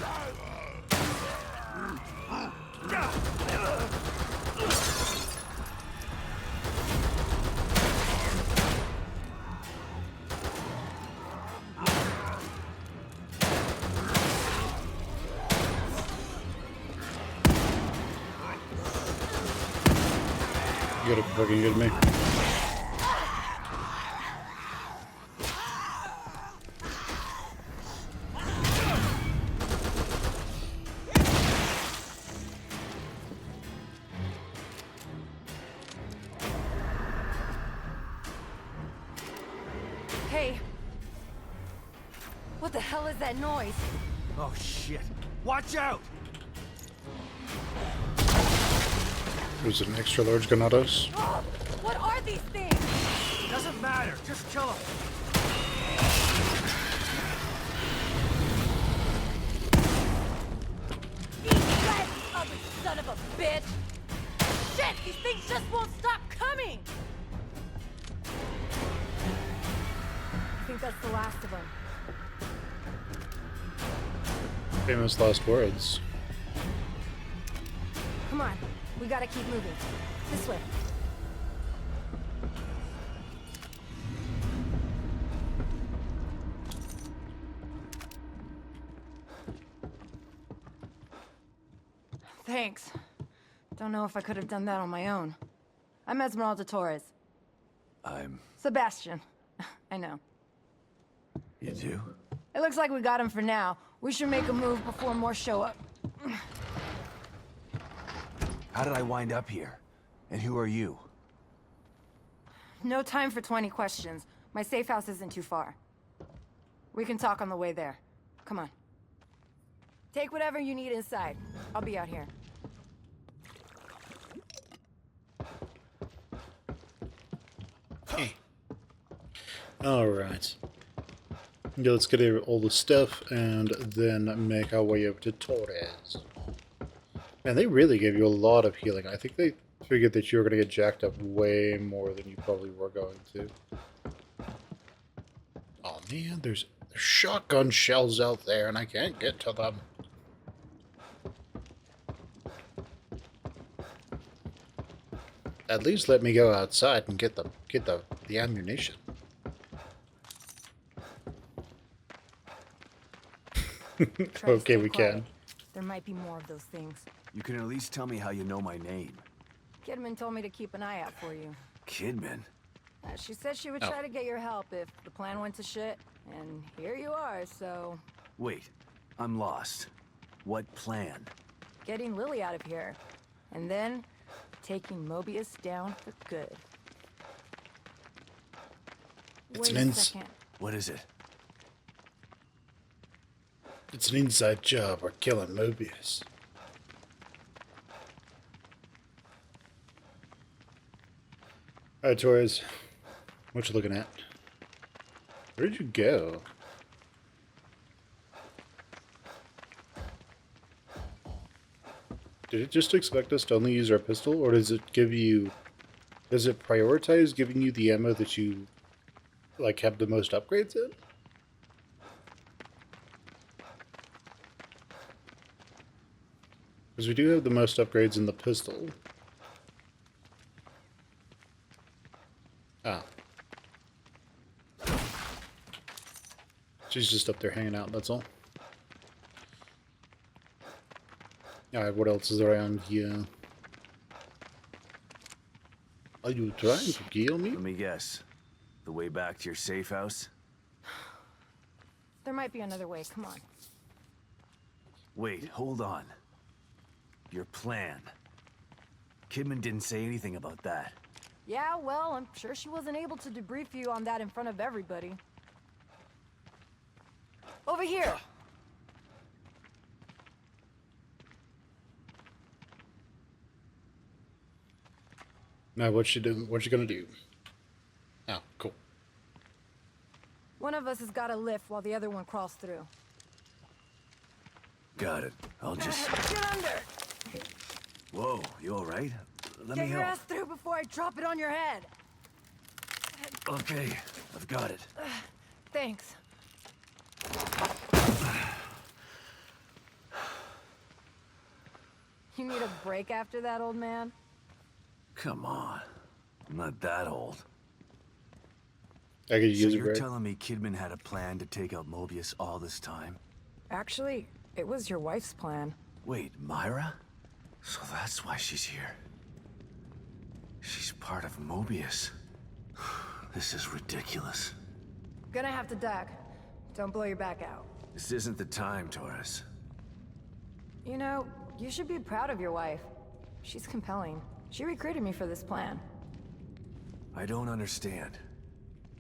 You gotta fucking get me. Hey! What the hell is that noise? Oh shit. Watch out! Was it an extra large granados? Oh, what are these things? Doesn't matter. Just kill them. Eat that, ugly son of a bitch! Shit! These things just won't stop coming! I think that's the last of them. Famous last words. Come on, we gotta keep moving. This way. Thanks. Don't know if I could have done that on my own. I'm Esmeralda Torres. I'm... Sebastian. I know. You do? It looks like we got him for now. We should make a move before more show up. How did I wind up here? And who are you? No time for 20 questions. My safe house isn't too far. We can talk on the way there. Come on. Take whatever you need inside. I'll be out here. Alright. Yeah, let's get all the stuff and then make our way over to Torres. Man, they really gave you a lot of healing. I think they figured that you were going to get jacked up way more than you probably were going to. Oh man, there's shotgun shells out there and I can't get to them. At least let me go outside and get the ammunition. Okay, we can. There might be more of those things. You can at least tell me how you know my name. Kidman told me to keep an eye out for you. Kidman? She said she would try to get your help if the plan went to shit. And here you are, so... Wait, I'm lost. What plan? Getting Lily out of here. And then taking Mobius down for good. It's Wait an a second. What is it? It's an inside job. We're killing Mobius. Alright, Torres. What you looking at? Where did you go? Did it just expect us to only use our pistol, or does it give you... Does it prioritize giving you the ammo that you like have the most upgrades in? Because we do have the most upgrades in the pistol. Ah. She's just up there hanging out, that's all. Alright, what else is around here? Are you trying to kill me? Let me guess. The way back to your safe house? There might be another way, come on. Wait, hold on. Your plan. Kidman didn't say anything about that. Yeah, well, I'm sure she wasn't able to debrief you on that in front of everybody. Over here! Now, what's she doing? What's she gonna do? Oh, cool. One of us has got to lift while the other one crawls through. Got it. I'll just... Get under! Whoa, you alright? Let Get me your help. ass through before I drop it on your head! Okay, I've got it. Thanks. You need a break after that, old man? Come on. I'm not that old. I could So use a you're break. telling me Kidman had a plan to take out Mobius all this time? Actually, it was your wife's plan. Wait, Myra? So that's why she's here. She's part of Mobius. This is ridiculous. Gonna have to duck. Don't blow your back out. This isn't the time, Torres. You know, you should be proud of your wife. She's compelling. She recruited me for this plan. I don't understand.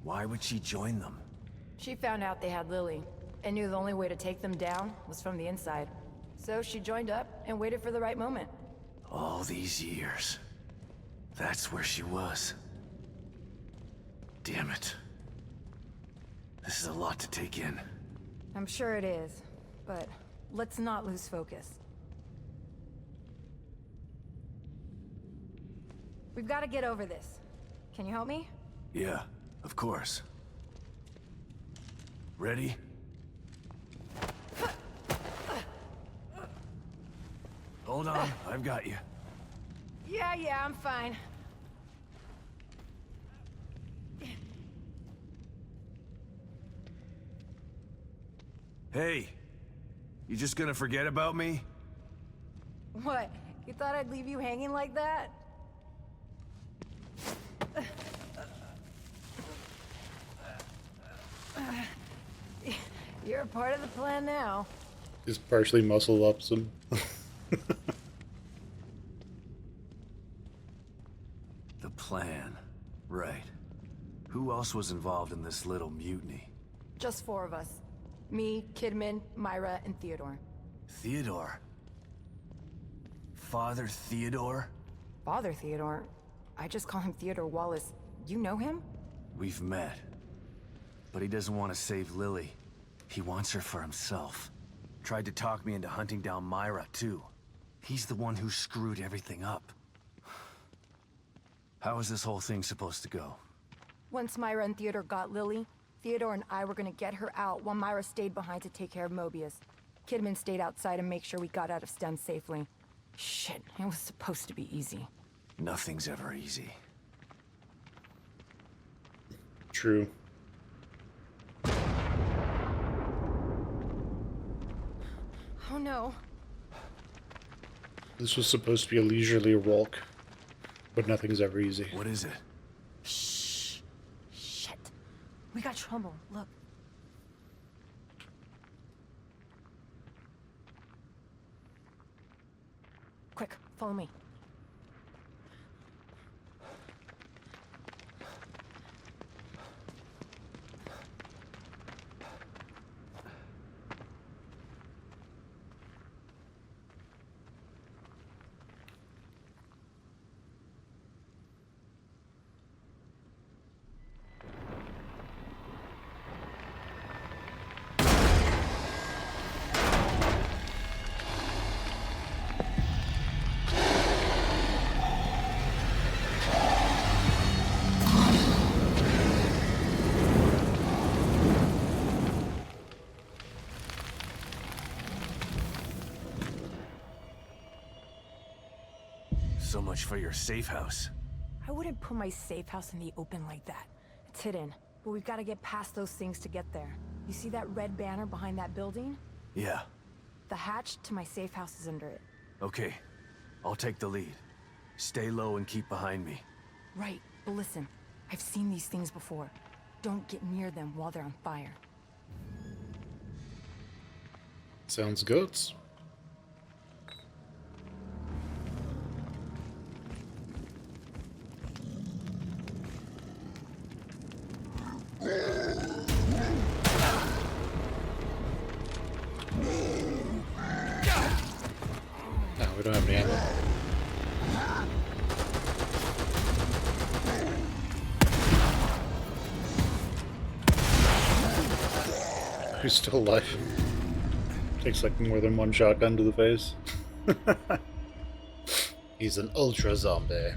Why would she join them? She found out they had Lily, and knew the only way to take them down was from the inside. So she joined up and waited for the right moment. All these years. That's where she was. Damn it. This is a lot to take in. I'm sure it is, but let's not lose focus. We've got to get over this. Can you help me? Yeah, of course. Ready? Hold on, I've got you. Yeah, I'm fine. Hey, you just gonna forget about me? What? You thought I'd leave you hanging like that? You're a part of the plan now. Just partially muscle up some. The plan. Right. Who else was involved in this little mutiny? Just 4 of us. Me, Kidman, Myra, and Theodore. Theodore? Father Theodore? Father Theodore? I just call him Theodore Wallace. You know him? We've met. But he doesn't want to save Lily. He wants her for himself. Tried to talk me into hunting down Myra, too. He's the one who screwed everything up. How is this whole thing supposed to go? Once Myra and Theodore got Lily, Theodore and I were gonna get her out while Myra stayed behind to take care of Mobius. Kidman stayed outside and make sure we got out of STEM safely. Shit, it was supposed to be easy. Nothing's ever easy. True. Oh no. This was supposed to be a leisurely walk, but nothing's ever easy. What is it? Shh. Shit. We got trouble. Look. Quick, follow me. So much for your safe house. I wouldn't put my safe house in the open like that. It's hidden, but we've got to get past those things to get there. You see that red banner behind that building? Yeah. The hatch to my safe house is under it. Okay. I'll take the lead. Stay low and keep behind me. Right, but listen. I've seen these things before. Don't get near them while they're on fire. Sounds good. No, we don't have any ammo. He's still alive. Takes like more than one shotgun to the face. He's an ultra zombie.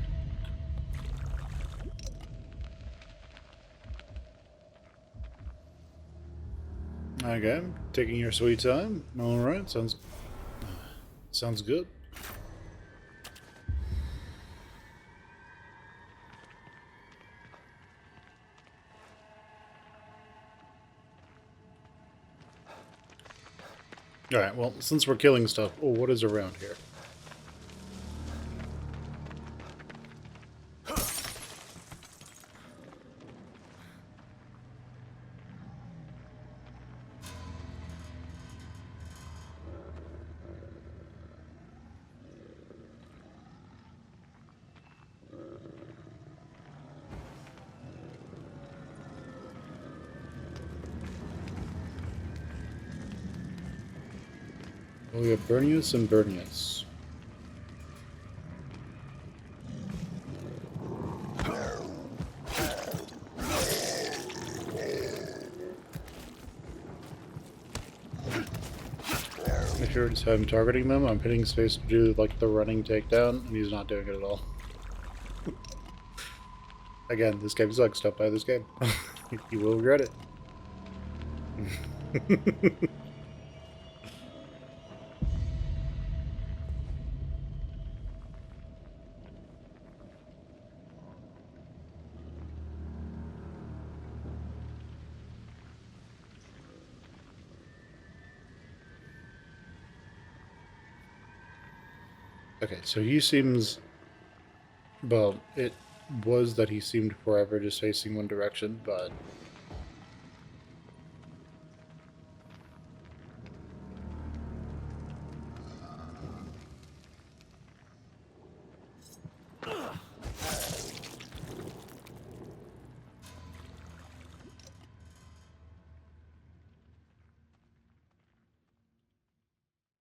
Okay, taking your sweet time. Alright, sounds good. Alright, well, since we're killing stuff, what is around here? Well, we have Bernius and Bernius. Make sure it's him targeting them. I'm hitting space to do like the running takedown, and he's not doing it at all. Again, this game sucks. Don't buy this game. You will regret it. Okay, so he seems... Well, it was that he seemed forever just facing one direction, but